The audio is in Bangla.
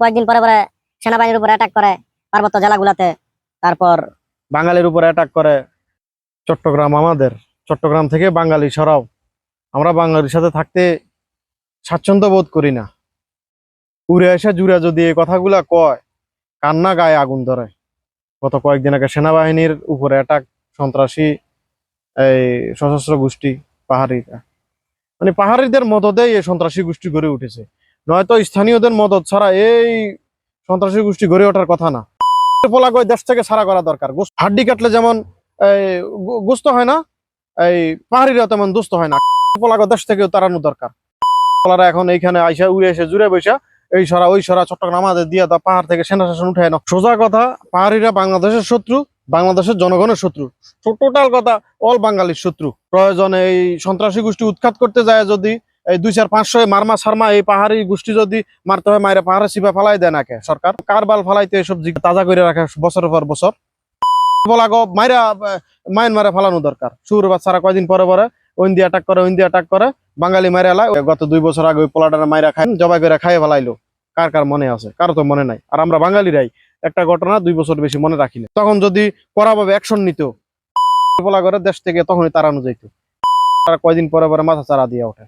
কয়েকদিন পরে পরে সেনাবাহিনীর উপরে অ্যাটাক করে পার্বত্য জেলাগুলোতে, তারপর বাঙালির উপরে অ্যাটাক করে। চট্টগ্রাম থেকে বাঙালি সরাও, আমরা বাঙালির সাথে থাকতে স্বাচ্ছন্দ্য বোধ করি না। উড়ে এসে জুড়ে যদি এই কথাগুলা কয়, কান্না গায়ে আগুন ধরে। গত কয়েকদিন আগে সেনাবাহিনীর উপরে অ্যাটাক, সন্ত্রাসী এই সশস্ত্র গোষ্ঠী পাহাড়িরা, মানে পাহাড়িদের মদতেই এই সন্ত্রাসী গোষ্ঠী গড়ে উঠেছে, নয়তো স্থানীয়দের মদত ছাড়া এই সন্ত্রাসী গোষ্ঠী গড়ে ওঠার কথা না। পোলাগয় দেশ থেকে ছাড়া করা দরকার। হাড্ডি কাটলে যেমন এই গোস্ত হয় না, এই পাহাড়িরা তেমন দুস্থ হয় না। পোলাগয় দেশ থেকেও তাড়ানো দরকার। পোলারা এখন এইখানে আইসা উড়ে এসে জুড়ে বৈশা এই সরা ওই সরা চট্টগ্রাম আমাদের দিয়ে তা পাহাড় থেকে সেনা শাসন উঠে না। সোজা কথা, পাহাড়িরা বাংলাদেশের শত্রু, বাংলাদেশের জনগণের শত্রু, টোটাল কথা অল বাঙালির শত্রু। প্রয়োজনে এই সন্ত্রাসী গোষ্ঠী উৎখাত করতে যায় যদি এই 200-500 মারমা সারমা এই পাহাড়ি গোষ্ঠী যদি মারতে হয়, মায়েরা পাহাড়ে সিপা ফালাই দেয় নাকে সরকার। কার বাল ফালাইতে এসব তাজা করে রাখে বছরের পর বছর। বলাগো মাইরা মাইনমারে ফালানো দরকার। সুর বাচ্চারা কয়দিন পরে পরে ইন্ডিয়া অ্যাটাক করে বাঙালি মাইরা এলায়। গত 2 বছর আগে ওই পোলাটারা মাইরা খায়, জবাই করে খাইয়ে ফেলাইলো। কার কার মনে আছে? কারো তো মনে নাই। আর আমরা বাঙালিরাই একটা ঘটনা 2 বছর বেশি মনে রাখি না। তখন যদি কড়াভাবে অ্যাকশন নিত, পোলা করে দেশ থেকে তখনই তাড়ানো যাইতো। তারা কয়দিন পরে পরে মাথা চারা দিয়ে ওঠে।